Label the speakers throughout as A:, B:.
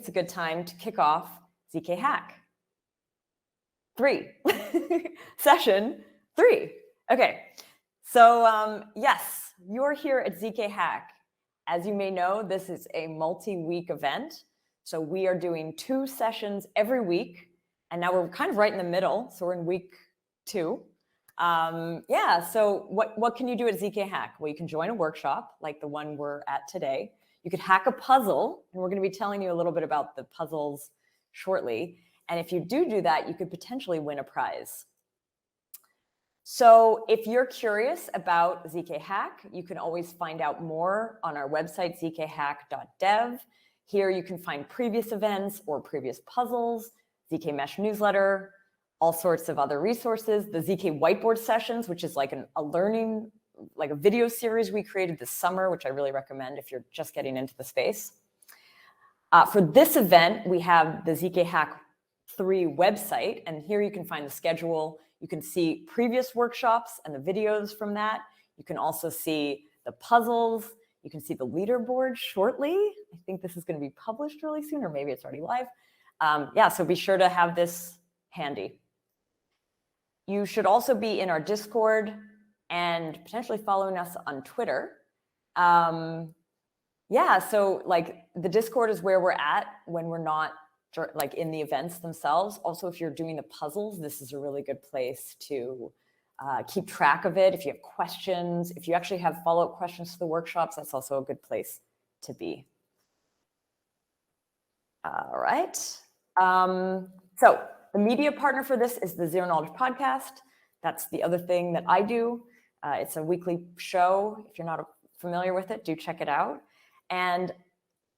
A: it's a good time to kick off ZK Hack 3, session 3. Okay, so yes, you're here at ZK Hack. As you may know, this is a multi-week event. So we are doing 2 sessions every week, and now we're kind of right in the middle. So we're in week 2. Yeah, so what can you do at ZK Hack? Well, you can join a workshop like the one we're at today. You could hack a puzzle, and we're going to be telling you a little bit about the puzzles shortly. And if you do that, you could potentially win a prize. So if you're curious about ZK Hack, you can always find out more on our website, zkhack.dev. Here you can find previous events or previous puzzles, ZK Mesh newsletter, all sorts of other resources, the ZK whiteboard sessions, which is like a learning, like a video series we created this summer, which I really recommend if you're just getting into the space. For this event, we have the ZK Hack 3 website, and here you can find the schedule. You can see previous workshops and the videos from that. You can also see the puzzles. You can see the leaderboard shortly. I think this is going to be published really soon, or maybe it's already live. Yeah, so be sure to have this handy. You should also be in our Discord and potentially following us on Twitter. Yeah, so like the Discord is where we're at when we're not like in the events themselves. Also, if you're doing the puzzles, this is a really good place to keep track of it. If you have questions, if you actually have follow-up questions to the workshops, that's also a good place to be. All right. So the media partner for this is the Zero Knowledge Podcast. That's the other thing that I do. It's a weekly show. If you're not familiar with it, do check it out. And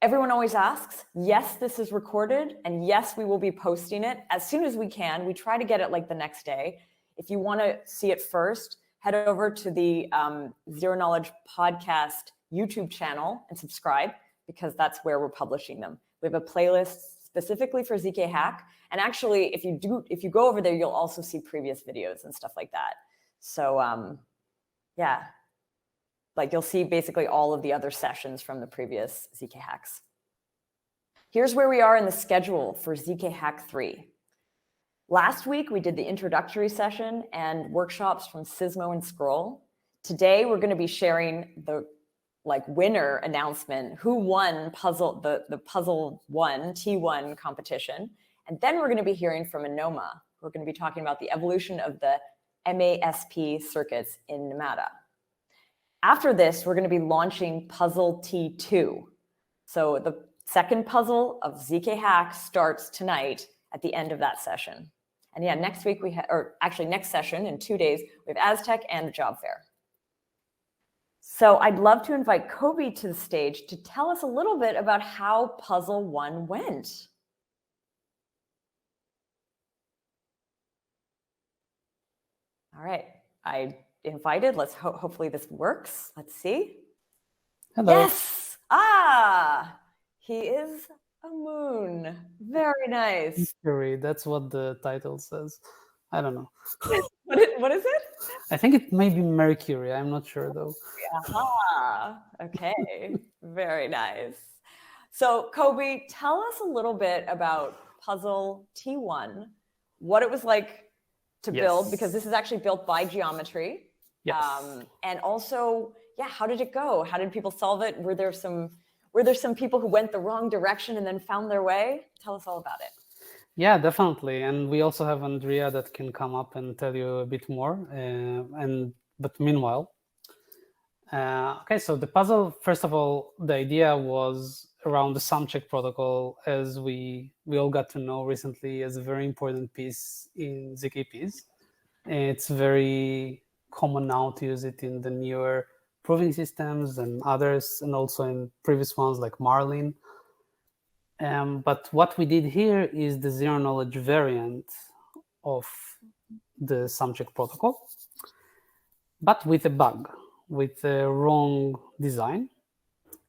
A: everyone always asks, yes, this is recorded, and yes, we will be posting it as soon as we can. We try to get it like the next day. If you want to see it first, head over to the Zero Knowledge Podcast YouTube channel and subscribe, because that's where we're publishing them. We have a playlist specifically for ZK Hack. And actually, if you go over there, you'll also see previous videos and stuff like that. So yeah, like you'll see basically all of the other sessions from the previous ZK Hacks. Here's where we are in the schedule for ZK Hack 3. Last week, we did the introductory session and workshops from Sysmo and Scroll. Today, we're going to be sharing the winner announcement, who won the Puzzle 1, T1 competition. And then we're going to be hearing from Anoma. We're going to be talking about the evolution of the MASP circuits in Nevada. After this, we're going to be launching Puzzle T2. So the second puzzle of ZK Hack starts tonight at the end of that session. And yeah, next week next session in 2 days, we have Aztec and the job fair. So I'd love to invite Kobi to the stage to tell us a little bit about how Puzzle 1 went. All right, I invited. Let's hopefully this works. Let's see.
B: Hello.
A: Yes. He is a moon. Very nice.
B: Mercury, that's what the title says. I don't know.
A: What is it?
B: I think it may be Mercury. I'm not sure though.
A: Aha. Okay. Very nice. So Kobi, tell us a little bit about Puzzle T1, what it was like to build, because this is actually built by Geometry.
B: Yes.
A: And also, yeah, how did it go? How did people solve it? Were there some people who went the wrong direction and then found their way? Tell us all about it.
B: Yeah, definitely. And we also have Andrea that can come up and tell you a bit more. But meanwhile, okay, so the puzzle, first of all, the idea was around the sum check protocol, as we all got to know recently as a very important piece in ZKPs. It's very common now to use it in the newer proving systems and others, and also in previous ones like Marlin. But what we did here is the zero knowledge variant of the sum check protocol, but with a bug, with a wrong design.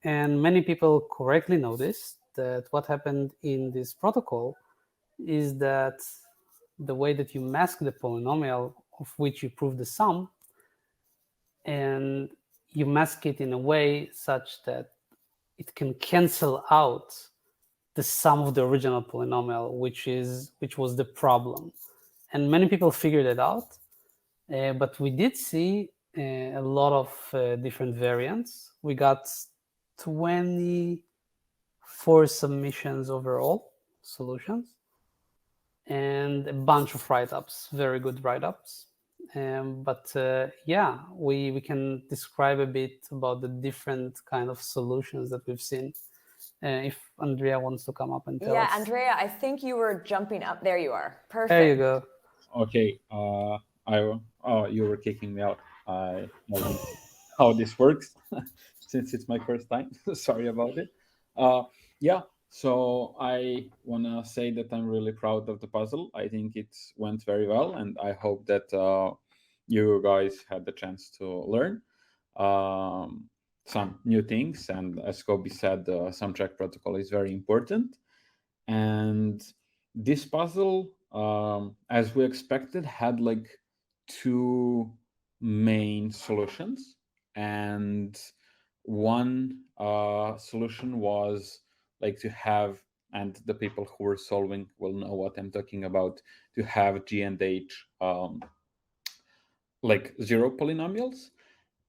B: And many people correctly noticed that what happened in this protocol is that the way that you mask the polynomial of which you prove the sum, and you mask it in a way such that it can cancel out the sum of the original polynomial, which was the problem. And many people figured it out, but we did see a lot of different variants. We got 24 submissions overall, solutions, and a bunch of write-ups, very good write-ups. But yeah, we can describe a bit about the different kind of solutions that we've seen. If Andrea wants to come up and tell us.
A: Yeah, Andrea, I think you were jumping up. There you are. Perfect.
B: There you go.
C: Okay. You were kicking me out. I don't know how this works since it's my first time. Sorry about it. Yeah. So I want to say that I'm really proud of the puzzle. I think it went very well, and I hope that you guys had the chance to learn some new things. And as Kobi said, the sum check protocol is very important. And this puzzle, as we expected, had like two main solutions, and one solution was like to have, and the people who were solving will know what I'm talking about, to have G and H like zero polynomials.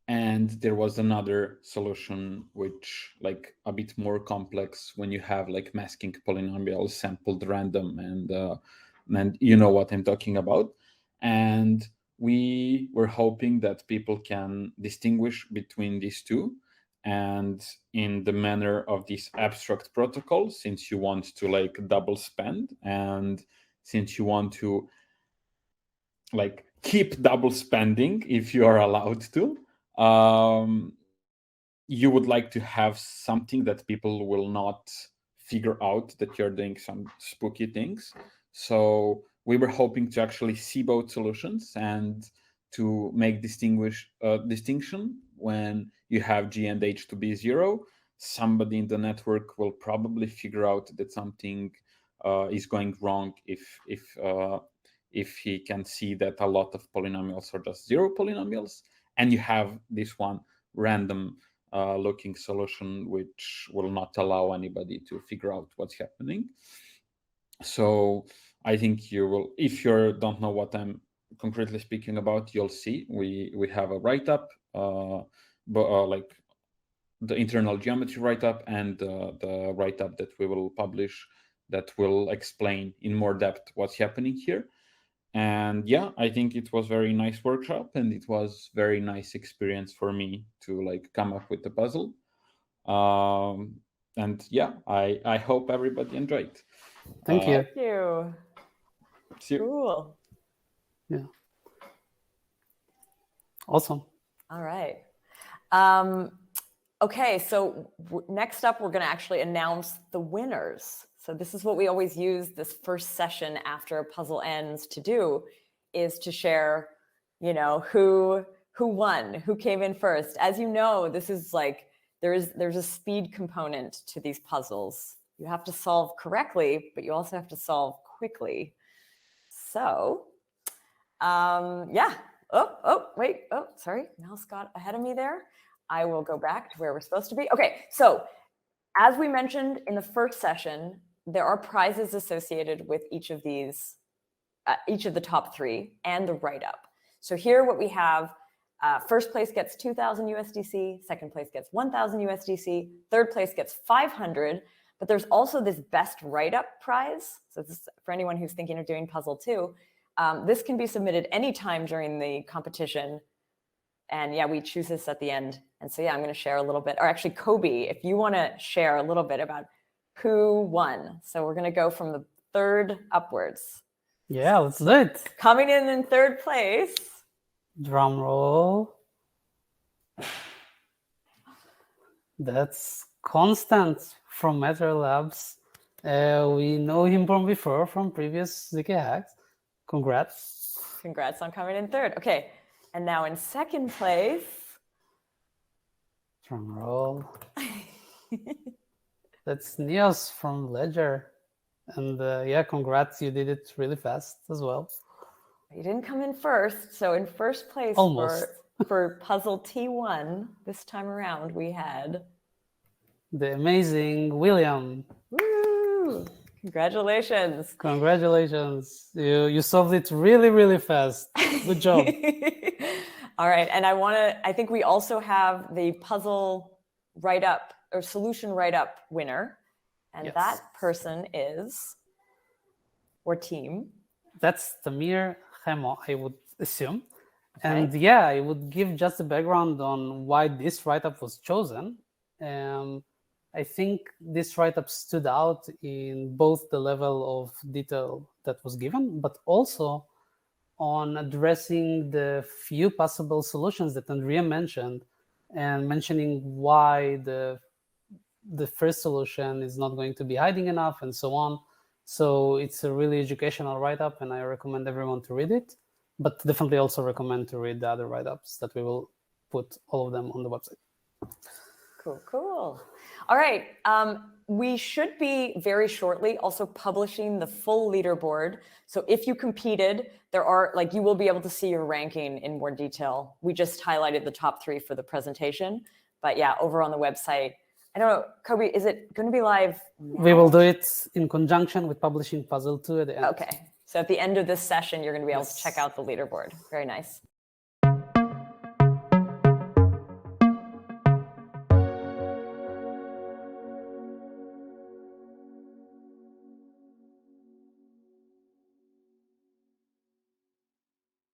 C: And there was another solution which like a bit more complex, when you have like masking polynomials sampled random, and you know what I'm talking about. And we were hoping that people can distinguish between these two, and in the manner of this abstract protocol, since you want to like double spend, and since you want to like keep double spending if you are allowed to, you would like to have something that people will not figure out that you're doing some spooky things. So we were hoping to actually see both solutions and to make distinction when you have G and H to be zero. Somebody in the network will probably figure out that something is going wrong if he can see that a lot of polynomials are just zero polynomials, and you have this one random looking solution which will not allow anybody to figure out what's happening. So I think you will, if you don't know what I'm concretely speaking about, you'll see we have a write-up, like the internal geometry write-up, and the write-up that we will publish that will explain in more depth what's happening here. And yeah, I think it was very nice workshop, and it was very nice experience for me to like come up with the puzzle. And yeah, I hope everybody enjoyed.
B: Thank you.
A: Thank you.
C: See you.
A: Cool.
B: Yeah. Awesome.
A: All right. Okay, so next up, we're going to actually announce the winners. So this is what we always use this first session after a puzzle ends to do, is to share, you know, who won, who came in first. As you know, this is like, there's a speed component to these puzzles. You have to solve correctly, but you also have to solve quickly. So, yeah. Wait, sorry, Mouse got ahead of me there. I will go back to where we're supposed to be. Okay, so as we mentioned in the first session, there are prizes associated with each of these, each of the top three, and the write-up. So here what we have, first place gets 2,000 USDC, second place gets 1,000 USDC, third place gets 500, but there's also this best write-up prize. So this is for anyone who's thinking of doing puzzle 2. This can be submitted anytime during the competition. And yeah, we choose this at the end. And so yeah, I'm going to share a little bit, or actually Kobi, if you want to share a little bit about who won. So we're going to go from the third upwards.
B: Yeah, let's do it.
A: Coming in third place.
B: Drum roll. That's Constant from Matter Labs. We know him from before, from previous ZK Hacks. Congrats.
A: Congrats on coming in third. Okay. And now in second place.
B: Drum roll. That's Nios from Ledger. And yeah, congrats. You did it really fast as well.
A: You didn't come in first. So in first place for puzzle T1, this time around, we had
B: the amazing William.
A: Woo! Congratulations.
B: Congratulations. You solved it really, really fast. Good job.
A: All right. And I think we also have the puzzle write-up or solution write-up winner. And
B: Yes.
A: that person is, or team.
B: That's Tamir Hemo, I would assume.
A: Okay.
B: And yeah, I would give just a background on why this write-up was chosen. I think this write-up stood out in both the level of detail that was given, but also on addressing the few possible solutions that Andrea mentioned, and mentioning why the first solution is not going to be hiding enough and so on. So it's a really educational write-up, and I recommend everyone to read it, but definitely also recommend to read the other write-ups that we will put all of them on the website.
A: Cool. All right. We should be very shortly also publishing the full leaderboard. So if you competed, you will be able to see your ranking in more detail. We just highlighted the top 3 for the presentation, but yeah, over on the website. I don't know, Kobi, is it going to be live now?
B: We will do it in conjunction with publishing Puzzle 2 at the end.
A: Okay. So at the end of this session, you're going to be able to check out the leaderboard. Very nice.